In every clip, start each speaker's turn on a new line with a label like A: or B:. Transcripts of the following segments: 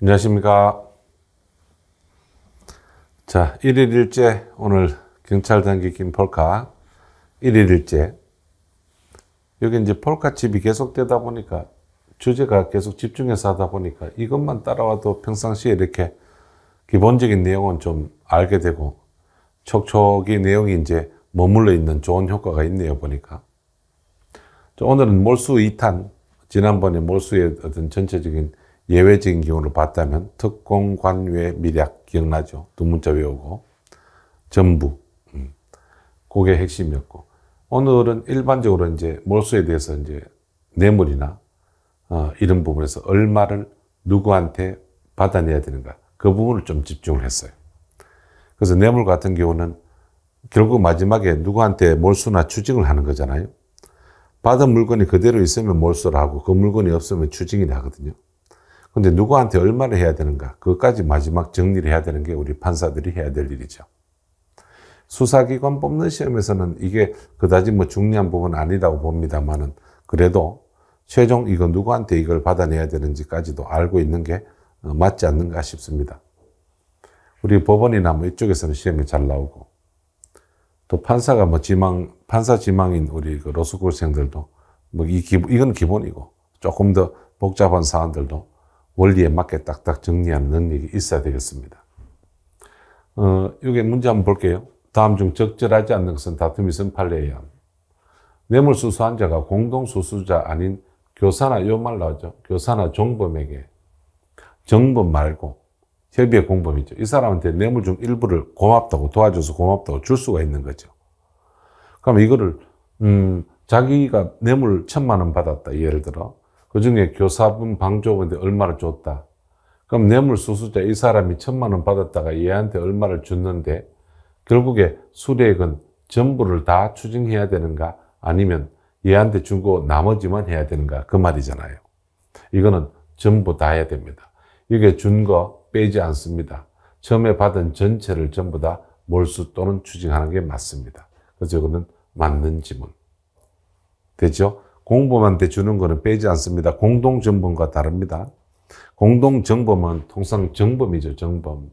A: 안녕하십니까. 자, 1일일제 오늘 경찰 단기 긴 폴카 1일일제. 여기 이제 폴카집이 계속되다 보니까 주제가 계속 집중해서 하다 보니까 이것만 따라와도 평상시에 이렇게 기본적인 내용은 좀 알게 되고 촉촉이 내용이 이제 머물러 있는 좋은 효과가 있네요, 보니까. 오늘은 몰수 2탄, 지난번에 몰수의 어떤 전체적인 예외적인 경우를 봤다면 특공관외 미략 기억나죠? 두 문자 외우고 전부 그게 핵심이었고, 오늘은 일반적으로 이제 몰수에 대해서 이제 뇌물이나 이런 부분에서 얼마를 누구한테 받아내야 되는가, 그 부분을 좀 집중을 했어요. 그래서 뇌물 같은 경우는 결국 마지막에 누구한테 몰수나 추징을 하는 거잖아요. 받은 물건이 그대로 있으면 몰수를 하고 그 물건이 없으면 추징을 하거든요. 근데 누구한테 얼마를 해야 되는가, 그것까지 마지막 정리를 해야 되는 게 우리 판사들이 해야 될 일이죠. 수사기관 뽑는 시험에서는 이게 그다지 뭐 중요한 부분은 아니라고 봅니다만은, 그래도 최종 이거 누구한테 이걸 받아내야 되는지까지도 알고 있는 게 맞지 않는가 싶습니다. 우리 법원이나 뭐 이쪽에서는 시험이 잘 나오고, 또 판사가 뭐 판사 지망인 우리 그 로스쿨생들도 뭐 이건 기본이고, 조금 더 복잡한 사안들도 원리에 맞게 딱딱 정리하는 능력이 있어야 되겠습니다. 여기 문제 한번 볼게요. 다음 중 적절하지 않는 것은 다툼이 선판례에 의한 뇌물수수한 자가 공동수수자 아닌 교사나, 요 말 나오죠. 교사나 종범에게, 정범 말고 협의의 공범이죠. 이 사람한테 뇌물 중 일부를 고맙다고, 도와줘서 고맙다고 줄 수가 있는 거죠. 그럼 이거를 자기가 뇌물 1,000만 원 받았다, 예를 들어. 그 중에 교사분, 방조분한테 얼마를 줬다. 그럼 뇌물 수수자 이 사람이 1,000만 원 받았다가 얘한테 얼마를 줬는데 결국에 수뢰액은 전부를 다 추징해야 되는가, 아니면 얘한테 주고 나머지만 해야 되는가, 그 말이잖아요. 이거는 전부 다 해야 됩니다. 이게 준 거 빼지 않습니다. 처음에 받은 전체를 전부 다 몰수 또는 추징하는 게 맞습니다. 그래서 이거는 맞는 지문. 되죠? 공범한테 주는 거는 빼지 않습니다. 공동정범과 다릅니다. 공동정범은 통상 정범이죠, 정범.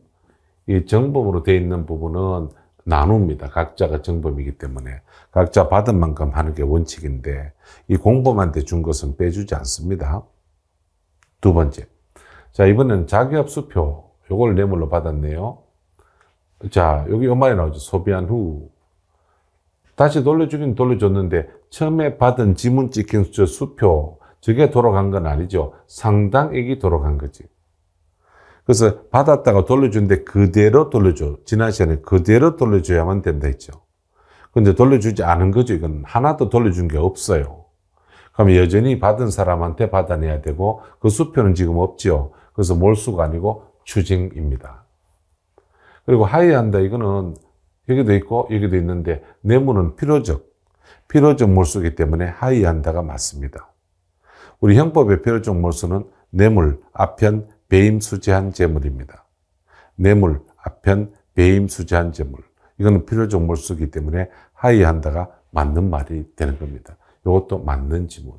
A: 이 정범으로 되어 있는 부분은 나눕니다. 각자가 정범이기 때문에 각자 받은 만큼 하는 게 원칙인데, 이 공범한테 준 것은 빼주지 않습니다. 두 번째. 자, 이번엔 자기업 수표, 요걸 뇌물로 받았네요. 자, 여기 요 말이 나오죠. 소비한 후 다시 돌려주긴 돌려줬는데 처음에 받은 지문 찍힌 수표, 저게 돌아간 건 아니죠. 상당액이 돌아간 거지. 그래서 받았다가 돌려주는데 그대로 돌려줘. 지난 시간에 그대로 돌려줘야만 된다 했죠. 근데 돌려주지 않은 거죠. 이건 하나도 돌려준 게 없어요. 그럼 여전히 받은 사람한테 받아내야 되고, 그 수표는 지금 없죠. 그래서 몰수가 아니고 추징입니다. 그리고 하회한다, 이거는 여기도 있고 여기도 있는데, 뇌물은 필요적 몰수이기 때문에 하회한다가 맞습니다. 우리 형법의 필요적 몰수는 뇌물, 아편, 배임, 수재한 재물입니다. 뇌물, 아편, 배임, 수재한 재물. 이거는 필요적 몰수이기 때문에 하회한다가 맞는 말이 되는 겁니다. 이것도 맞는 지문.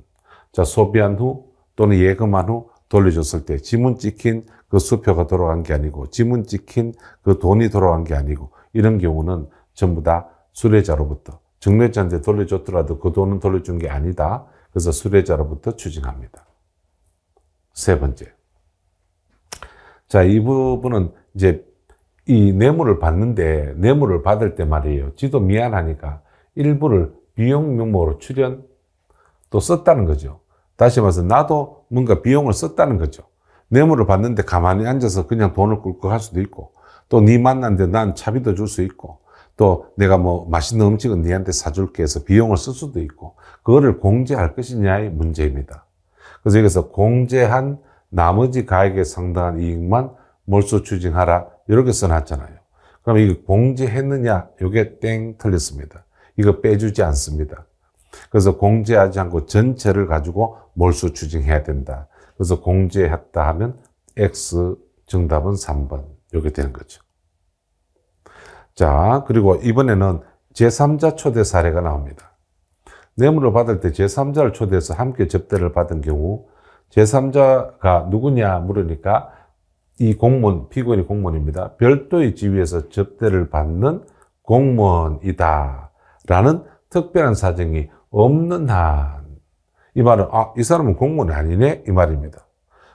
A: 자, 소비한 후 또는 예금한 후 돌려줬을 때 지문 찍힌 그 수표가 돌아간 게 아니고, 지문 찍힌 그 돈이 돌아간 게 아니고, 이런 경우는 전부 다 수뢰자로부터, 증뢰자한테 돌려줬더라도 그 돈은 돌려준 게 아니다. 그래서 수뢰자로부터 추징합니다. 세 번째. 자, 이 부분은 이제 이 뇌물을 받는데, 뇌물을 받을 때 말이에요. 지도 미안하니까 일부를 비용 명목으로 출연 또 썼다는 거죠. 다시 말해서 나도 뭔가 비용을 썼다는 거죠. 뇌물을 받는데 가만히 앉아서 그냥 돈을 꿀꺽할 수도 있고, 또 네 만났는데 난 차비도 줄 수 있고, 또 내가 뭐 맛있는 음식은 네한테 사줄게 해서 비용을 쓸 수도 있고, 그거를 공제할 것이냐의 문제입니다. 그래서 여기서 공제한 나머지 가액에 상당한 이익만 몰수 추징하라, 이렇게 써놨잖아요. 그럼 이거 공제했느냐? 이게 땡 틀렸습니다. 이거 빼주지 않습니다. 그래서 공제하지 않고 전체를 가지고 몰수 추징해야 된다. 그래서 공제했다 하면 X, 정답은 3번. 이렇게 되는 거죠. 자, 그리고 이번에는 제3자 초대 사례가 나옵니다. 뇌물을 받을 때 제3자를 초대해서 함께 접대를 받은 경우 제3자가 누구냐 물으니까 이 공무원, 피고인이 공무원입니다. 별도의 지위에서 접대를 받는 공무원이다. 라는 특별한 사정이 없는 한, 이 말은, 이 사람은 공무원이 아니네? 이 말입니다.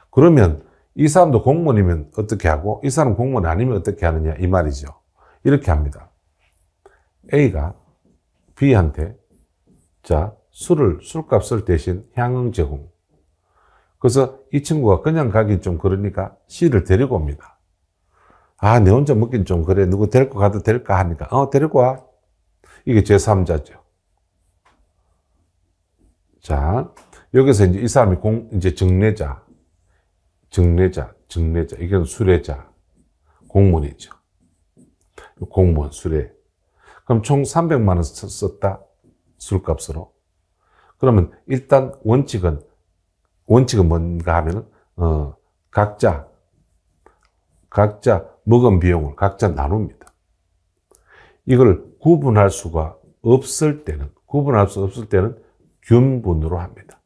A: 그러면 이 사람도 공무원이면 어떻게 하고, 이 사람 공무원이 아니면 어떻게 하느냐? 이 말이죠. 이렇게 합니다. A가 B한테, 자, 술값을 대신 향응 제공. 그래서 이 친구가 그냥 가긴 좀 그러니까 C를 데리고 옵니다. 내 혼자 먹긴 좀 그래. 누구 데리고 가도 될까 하니까, 데리고 와. 이게 제3자죠. 자, 여기서 이제 이 사람이 이제 정례자. 이건 수뢰자. 공무원이죠. 공무원, 수뢰. 그럼 총 300만 원 썼다. 술값으로. 그러면 일단 원칙은 뭔가 하면은, 각자 먹은 비용을 각자 나눕니다. 이걸 구분할 수 없을 때는 균분으로 합니다.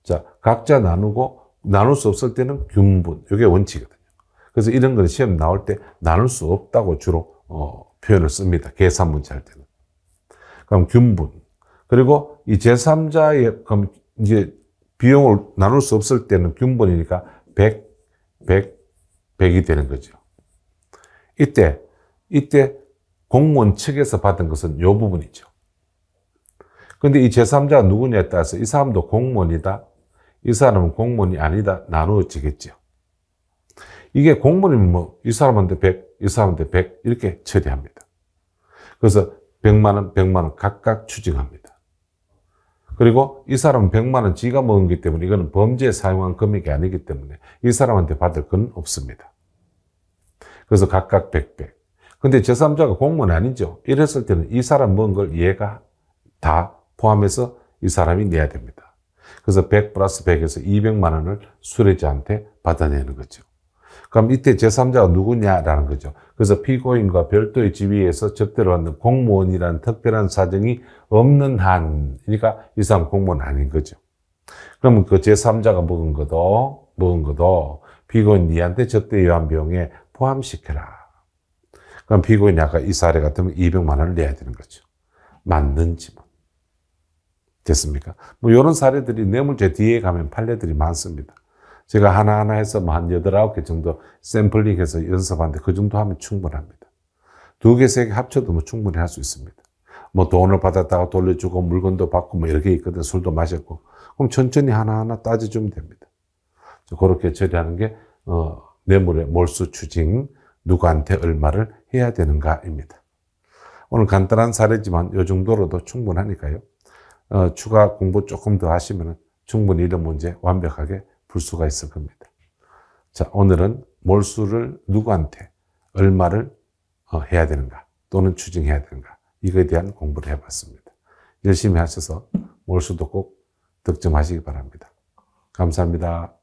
A: 자, 각자 나눌 수 없을 때는 균분. 이게 원칙이거든요. 그래서 이런 건 시험 나올 때 나눌 수 없다고 주로, 표현을 씁니다. 계산 문제 할 때는. 그럼 균분. 그리고 이 제3자의, 그럼 이제 비용을 나눌 수 없을 때는 균분이니까 100이 되는 거죠. 이때 공무원 측에서 받은 것은 이 부분이죠. 근데 이 제3자가 누구냐에 따라서 이 사람도 공무원이다, 이 사람은 공무원이 아니다 나누어지겠죠. 이게 공무원이면 이 사람한테 100, 이 사람한테 100 이렇게 처리합니다. 그래서 100만 원 각각 추징합니다. 그리고 이 사람은 100만 원 지가 먹은 거기 때문에 이거는 범죄에 사용한 금액이 아니기 때문에 이 사람한테 받을 건 없습니다. 그래서 각각 100. 근데 제3자가 공무원 아니죠. 이랬을 때는 이 사람 먹은 걸 얘가 다 포함해서 이 사람이 내야 됩니다. 그래서 100 플러스 100에서 200만 원을 수뢰자한테 받아내는 거죠. 그럼 이때 제3자가 누구냐라는 거죠. 그래서 피고인과 별도의 지위에서 접대를 받는 공무원이라는 특별한 사정이 없는 한, 그러니까 이 사람 공무원 아닌 거죠. 그러면 그 제3자가 먹은 것도 피고인 니한테 접대 위한 비용에 포함시켜라. 그럼 피고인이 아까 이 사례 같으면 200만 원을 내야 되는 거죠. 맞는지 뭐. 됐습니까? 뭐 이런 사례들이 뇌물죄 뒤에 가면 판례들이 많습니다. 제가 하나하나 해서 한 8, 9개 정도 샘플링해서 연습하는데 그 정도 하면 충분합니다. 2개, 3개 합쳐도 뭐 충분히 할 수 있습니다. 뭐 돈을 받았다가 돌려주고 물건도 받고 뭐 이렇게 있거든. 술도 마셨고. 그럼 천천히 하나하나 따져주면 됩니다. 그렇게 처리하는 게, 뇌물의 몰수 추징, 누구한테 얼마를 해야 되는가입니다. 오늘 간단한 사례지만 이 정도로도 충분하니까요. 추가 공부 조금 더 하시면 충분히 이런 문제 완벽하게 풀 수가 있을 겁니다. 자, 오늘은 몰수를 누구한테 얼마를 해야 되는가 또는 추징해야 되는가 이거에 대한 공부를 해봤습니다. 열심히 하셔서 몰수도 꼭 득점하시기 바랍니다. 감사합니다.